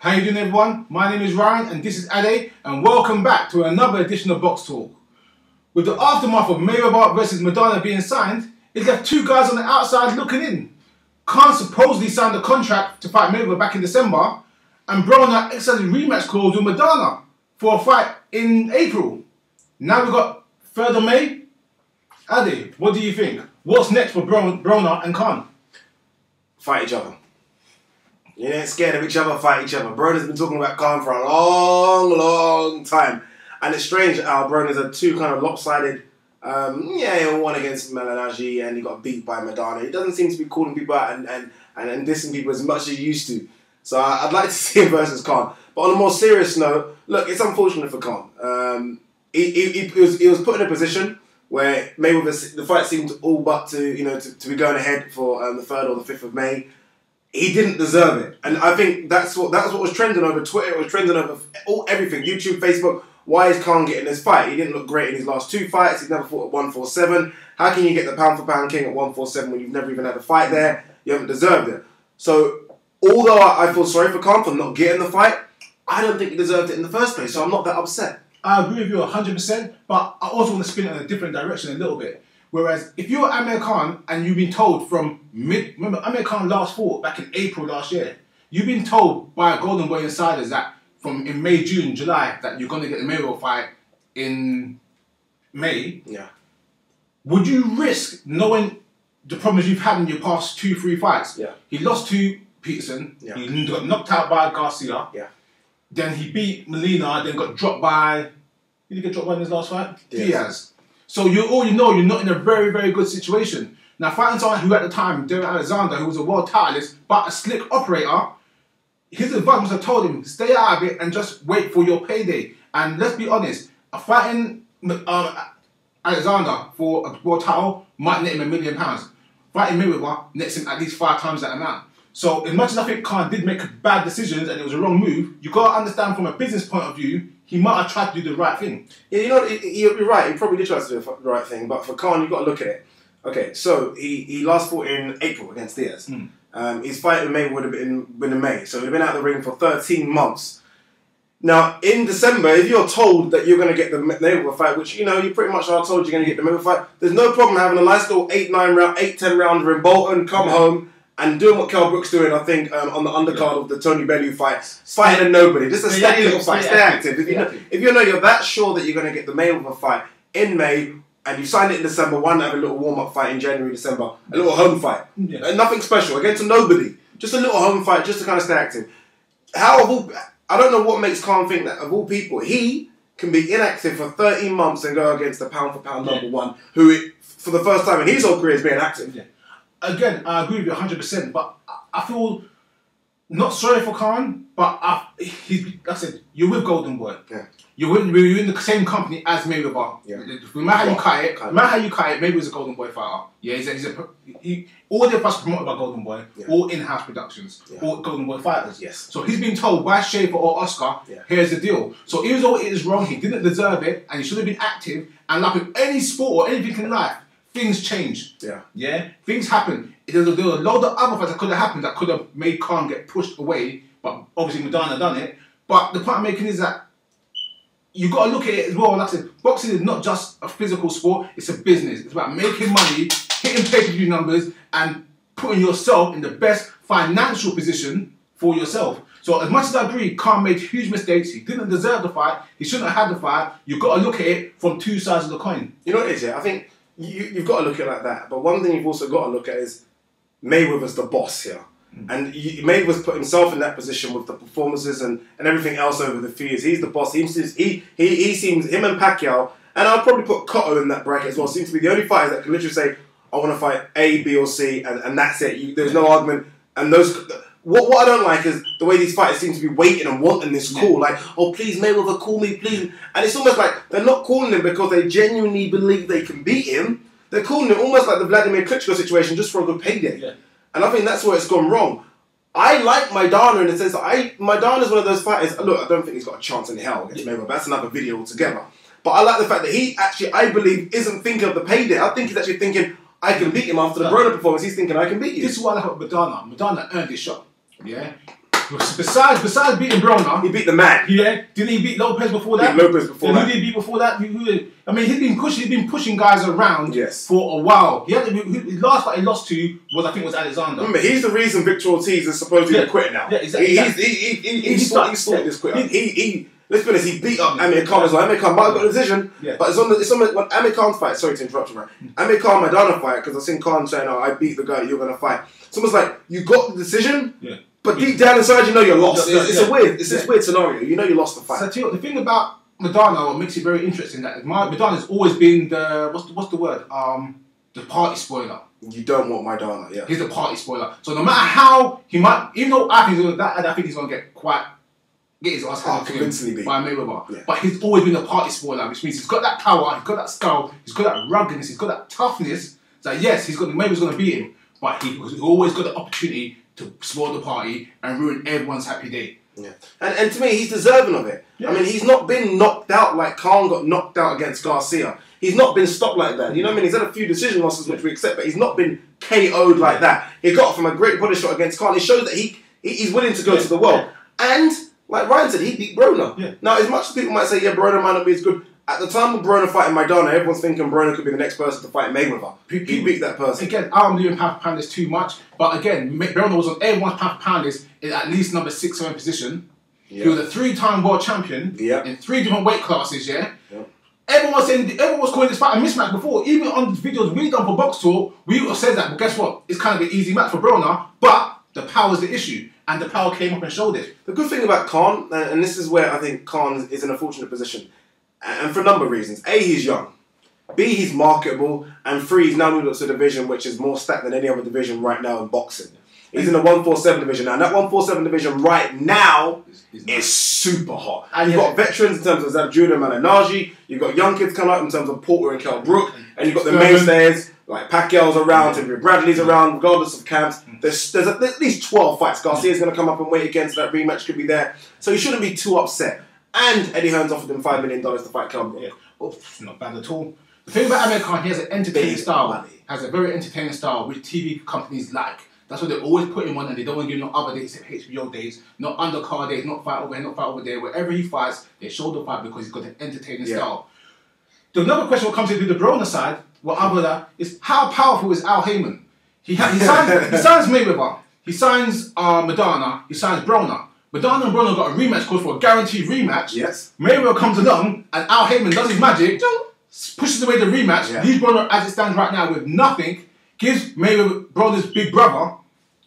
How you doing, everyone? My name is Ryan and this is Ade, and welcome back to another edition of Box Talk. With the aftermath of Mayweather versus Maidana being signed, it left two guys on the outside looking in. Khan supposedly signed a contract to fight Mayweather back in December, and Broner exercised rematch clause with Maidana for a fight in April. Now we've got 3rd of May. Ade, what do you think? What's next for Broner and Khan? Fight each other. You ain't scared of each other, fight each other. Broner's been talking about Khan for a long time. And it's strange how Broner's had two kind of lopsided, one against Maidana and he got beat by Maidana. He doesn't seem to be calling people out and dissing people as much as he used to. So I'd like to see him versus Khan. But on a more serious note, look, it's unfortunate for Khan. He was put in a position where Mayweather, the fight seemed all but to be going ahead for the 3rd or the 5th of May. He didn't deserve it, and I think that's what was trending over Twitter. It was trending over everything, YouTube, Facebook. Why is Khan getting this fight? He didn't look great in his last 2 fights. He's never fought at 147. How can you get the pound for pound king at 147 when you've never even had a fight there? You haven't deserved it. So, although I feel sorry for Khan for not getting the fight, I don't think he deserved it in the first place. So I'm not that upset. I agree with you 100%, but I also want to spin it in a different direction a little bit. Whereas, if you're Amir Khan and you've been told remember Amir Khan last fought back in April last year, you've been told by Golden Boy insiders that in May, June, July, that you're going to get the Mayweather fight in May. Yeah. Would you risk knowing the problems you've had in your past 2-3 fights? Yeah. He lost to Peterson. Yeah. He got knocked out by Garcia. Yeah. Then he beat Molina. Then got dropped by. Did he get dropped by in his last fight? Diaz. So you already know you're not in a very good situation. Now fighting someone who at the time, Adrien Alexander, who was a world titleist but a slick operator, his advice must have told him, stay out of it and just wait for your payday. And let's be honest, fighting Alexander for a world title might net him £1 million. Fighting Mayweather nets him at least 5 times that amount. So as much as I think Khan did make bad decisions and it was a wrong move, you got to understand from a business point of view, he might have tried to do the right thing. Yeah, you know, you're right. He probably did try to do the right thing. But for Khan, you've got to look at it. Okay, so he last fought in April against Diaz. His fight with May would have been in May. So he'd been out of the ring for 13 months. Now, in December, if you're told that you're going to get the Mayweather fight, which, you pretty much are told you're going to get the Mayweather fight, there's no problem having a nice little 8-10 rounder in Bolton, come home, and doing what Kell Brook's doing, I think, on the undercard of the Tony Bellew fight, fighting a nobody. Just a steady little fight. Stay active. If you know you're that sure that you're going to get the Mayweather fight in May, and you signed it in December, why not have a little warm-up fight in January, December? A little home fight. Nothing special, against a nobody. Just a little home fight, just to kind of stay active. I don't know what makes Khan think that, of all people, he can be inactive for 13 months and go against the pound-for-pound #1, who, for the first time in his whole career, is being active. Again, I agree with you 100%, but I feel not sorry for Khan, but like I said, you're with Golden Boy. Yeah. You're in the same company as Mayweather. Yeah. No matter how you cut it, Mayweather's a Golden Boy fighter. Yeah, all the fights promoted by Golden Boy, all in-house productions, all Golden Boy fighters. Yes. So he's been told by Schaefer or Oscar, here's the deal. So even though it is wrong, he didn't deserve it, and he should have been active. And like with any sport or anything in life, things change. Yeah. Things happen. There was a load of other fights that could have happened that could have made Khan get pushed away, but obviously Maidana done it. But the point I'm making is that you got to look at it as well. Like I said, boxing is not just a physical sport; it's a business. It's about making money, hitting pay-per-view numbers, and putting yourself in the best financial position for yourself. So as much as I agree, Khan made huge mistakes. He didn't deserve the fight. He shouldn't have had the fight. You've got to look at it from 2 sides of the coin. You know what it is, I think you've got to look at it like that. But one thing you've also got to look at is Mayweather's the boss here. And Mayweather's put himself in that position with the performances and everything else over the few years. He's the boss. He seems, him and Pacquiao, and I'll probably put Cotto in that bracket as well, seems to be the only fighters that can literally say, I want to fight A, B or C, and that's it. There's no argument. And what I don't like is the way these fighters seem to be waiting and wanting this call. Like, oh, please, Mayweather, call me, please. And it's almost like they're not calling him because they genuinely believe they can beat him. They're calling him almost like the Vladimir Klitschko situation just for a good payday. Yeah. And I think that's where it's gone wrong. I like Maidana in the sense that Maidana is one of those fighters. Look, I don't think he's got a chance in hell against Mayweather. That's another video altogether. But I like the fact that he actually, I believe, isn't thinking of the payday. I think he's actually thinking, I can beat him after the Broner performance. He's thinking, I can beat you. This is what I like about Maidana. Maidana earned his shot. Yeah. Besides beating Broner, he beat the man. Yeah, didn't he beat Lopez before that? Who did he beat before that? I mean, he's been pushing guys around for a while. His last fight he lost to was Alexander. Remember, he's the reason Victor Ortiz is supposedly quitting now. Yeah, exactly. He sorted this quitter. Let's be honest, he beat up Amir Khan as well. Amir Khan might have got a decision, but it's on when Amir Khan's fight. Sorry to interrupt you, man. Amir Khan Maidana fight, because I've seen Khan saying, "Oh, I beat the guy that you're gonna fight." Someone's like, "You got the decision." Yeah. But deep down inside, you know you're lost. It's this weird scenario. You know you lost the fight. So the thing about Maidana, what makes it very interesting, that Maidana's always been the what's the word? The party spoiler. You don't want Maidana, yeah. He's the party spoiler. So no matter how he might, even though I think he's gonna get his ass handed by Mayweather. Yeah. But he's always been a party spoiler, which means he's got that power, he's got that skull, he's got that ruggedness, he's got that toughness. So yes, Mayweather's gonna beat him, but he's always got the opportunity to spoil the party and ruin everyone's happy day. Yeah, and to me, he's deserving of it. Yeah. I mean, he's not been knocked out like Khan got knocked out against Garcia. He's not been stopped like that. You know what I mean? He's had a few decision losses, which we accept, but he's not been KO'd like that. He got from a great body shot against Khan. It shows that he's willing to go to the world. And like Ryan said, he beat Broner. Yeah. Now, as much as people might say, yeah, Broner might not be as good, at the time of Broner fighting Maidana, everyone's thinking Broner could be the next person to fight Mayweather. He beat that person. Again, I don't doing pound for pound is too much, but again, Broner was on everyone's pound for pound is in at least number 6 or 7 position. Yeah. He was a 3-time world champion in 3 different weight classes, Everyone was calling this fight a mismatch before. Even on the videos we done for BoxTalk, we would have said that, but guess what? It's kind of an easy match for Broner, but the power's the issue. And the power came up and showed it. The good thing about Khan, and this is where I think Khan is in a fortunate position, and for a number of reasons. A, he's young. B, he's marketable. And 3, he's now moved up to a division which is more stacked than any other division right now in boxing. He's in the 147 division now. And that 147 division right now is super hot. And you've got veterans in terms of Zabjuda Mananaji. You've got young kids coming up in terms of Porter and Kell Brook. And you've got the mainstays like Pacquiao's around, Timothy Bradley's around, regardless of camps. There's at least 12 fights. Garcia's going to come up and wait again, so that rematch could be there. So you shouldn't be too upset. And Eddie Hearn's offered him $5 million to fight Kell Brook. Yeah. Oh, not bad at all. The thing about Amir Khan, he has an entertaining style. Has a very entertaining style, which TV companies like. That's what they always put him on, and they don't want to give him no other days, HBO days, not undercard days, not fight over here, not fight over there. Wherever he fights, they show the fight because he's got an entertaining style. The another question what comes into the Broner side, is how powerful is Al Haymon? He signs Mayweather, he signs Maidana, he signs Broner. Maidana and Broner got a rematch called for a guaranteed rematch. Yes. Mayweather comes along, and Al Haymon does his magic, pushes away the rematch, leaves Broner as it stands right now with nothing, gives Mayweather Broner's big brother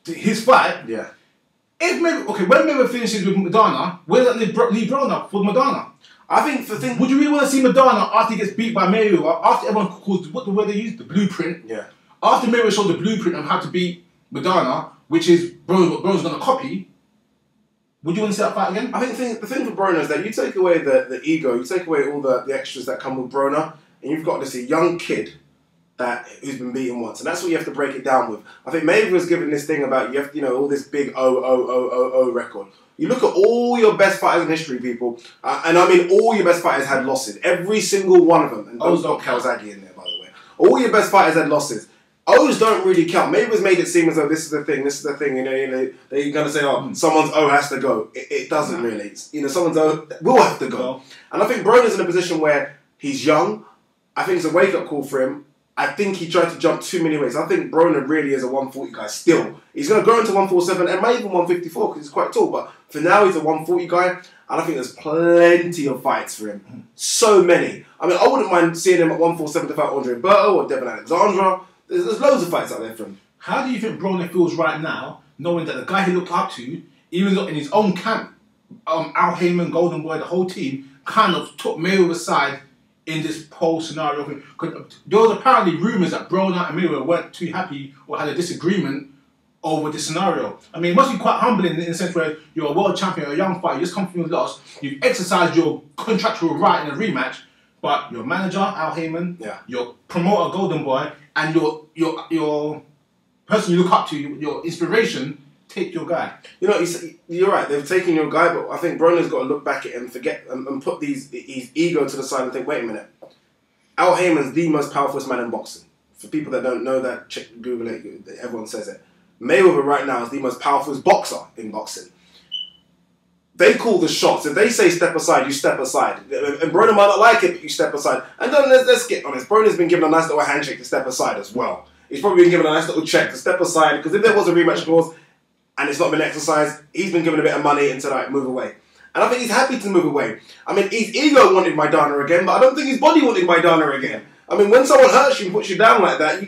his fight. Yeah. When Mayweather finishes with Maidana, where does that leave Broner for Maidana? I think the thing. Would you really want to see Maidana after he gets beat by Mayweather? After everyone calls what the word they use, the blueprint. Yeah. After Mayweather showed the blueprint on how to beat Maidana, which is Broner's going to copy. Would you want to see that fight again? I think the thing for Broner is that you take away the ego, you take away all the extras that come with Broner, and you've got this young kid who's been beaten once, and that's what you have to break it down with. I think Mayweather's given this thing about all this big record. You look at all your best fighters in history, people, and I mean all your best fighters had losses. Every single one of them, and don't got Calzaghe in there, by the way. All your best fighters had losses. O's don't really count. Mayweather's made it seem as though this is the thing, they're going to say, someone's O has to go. It doesn't really. Someone's O will have to go. And I think Broner's in a position where he's young. I think it's a wake-up call for him. I think he tried to jump too many ways. I think Broner really is a 140 guy still. He's going to go into 147 and maybe even 154 because he's quite tall. But for now, he's a 140 guy. And I think there's plenty of fights for him. So many. I mean, I wouldn't mind seeing him at 147 to fight Andre Berto or Devin Alexandra. There's loads of fights out there for him. How do you think Broner feels right now, knowing that the guy he looked up to, even though in his own camp, Al Haymon, Golden Boy, the whole team, kind of took Mayweather's side in this whole scenario? Because there was apparently rumours that Broner and Mayweather weren't too happy or had a disagreement over this scenario. I mean, it must be quite humbling in the sense where you're a world champion, a young fighter, you just come from your loss, you've exercised your contractual right in a rematch, but your manager, Al Haymon, your promoter, Golden Boy, and your person you look up to, your inspiration, take your guy. You're right, they've taken your guy, but I think Broner's got to look back at it and forget and put his ego to the side and think, wait a minute. Al Haymon's the most powerful man in boxing. For people that don't know that, check Google it, everyone says it. Mayweather right now is the most powerful boxer in boxing. they call the shots. If they say step aside, you step aside. And Broner might not like it, but you step aside. And then let's get honest. Broner's been given a nice little handshake to step aside as well. He's probably been given a nice little check to step aside, because if there was a rematch clause and it's not been exercised, he's been given a bit of money and to like move away. And I think he's happy to move away. I mean, his ego wanted Maidana again, but I don't think his body wanted Maidana again. I mean, when someone hurts you and puts you down like that,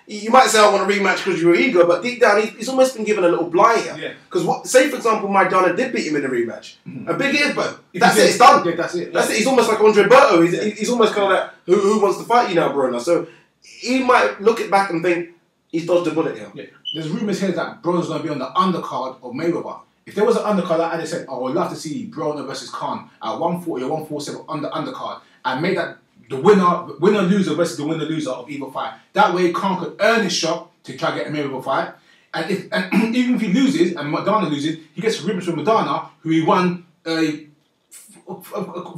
you might say, I want a rematch because you're ego, but deep down, he's almost been given a little blight here. Because say, for example, Maidana did beat him in a rematch. A big earbud. That's it, it's done. Yeah, that's it. That's it. He's almost like Andre Berto. He's almost kind of like, who wants to fight you now, Broner? So he might look it back and think, he's dodged a bullet here. Yeah. There's rumours here that Broner's going to be on the undercard of Mayweather. If there was an undercard, like I said, I would love to see Broner versus Khan at 140 or 147 on the undercard and make that the winner-loser versus the winner-loser of either fight. That way, Khan could earn his shot to try to get a Mayweather fight. And even if he loses and Maidana loses, he gets a rematch from Maidana, who he won a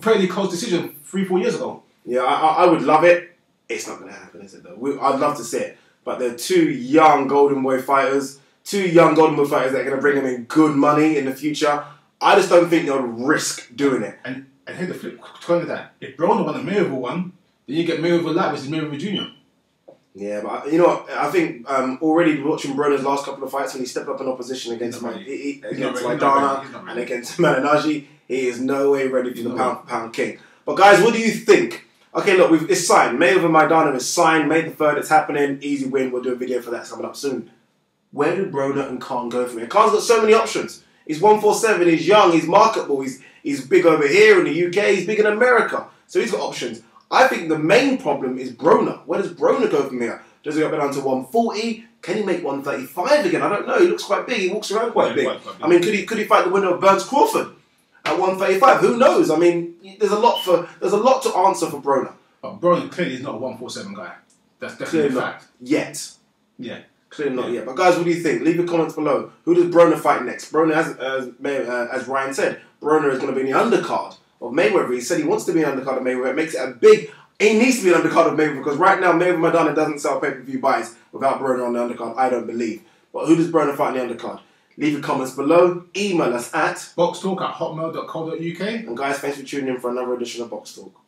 fairly close decision 3-4 years ago. Yeah, I would love it. It's not going to happen, is it, though? I'd love to see it. But they're two young Golden Boy fighters. Two young Golden Boy fighters that are going to bring him in good money in the future. I just don't think they'll risk doing it. And here's the flip coin of that. If Broner won the Mayweather one, then you get Mayweather Light versus Mayweather Jr. Yeah, but you know what? I think already watching Broner's last couple of fights when he stepped up in opposition against Maidana and against Maidana, he is no way ready for the pound king. But guys, what do you think? Okay, look, it's signed. Mayweather Maidana is signed. May the 3rd, it's happening. Easy win. We'll do a video for that coming up soon. Where do Broner and Khan go from here? Khan's got so many options. He's 147, he's young, he's marketable, he's big over here in the UK, he's big in America. So he's got options. I think the main problem is Broner. Where does Broner go from here? Does he go down to 140? Can he make 135 again? I don't know. He looks quite big. He walks around quite big. I mean, could he fight the winner of Burns Crawford at 135? Who knows? I mean, there's a lot to answer for Broner. But Broner clearly is not a 147 guy. That's definitely a fact. Yet. Yeah. Clearly not yet. But guys, what do you think? Leave your comments below. Who does Broner fight next? Broner, as Ryan said, Broner is going to be in the undercard of Mayweather. He said he wants to be in the undercard of Mayweather. It makes it a big... He needs to be in the undercard of Mayweather, because right now Mayweather Maidana doesn't sell pay-per-view buys without Broner on the undercard, I don't believe. But who does Broner fight in the undercard? Leave your comments below. Email us at BoxTalk@hotmail.co.uk. And guys, thanks for tuning in for another edition of Box Talk.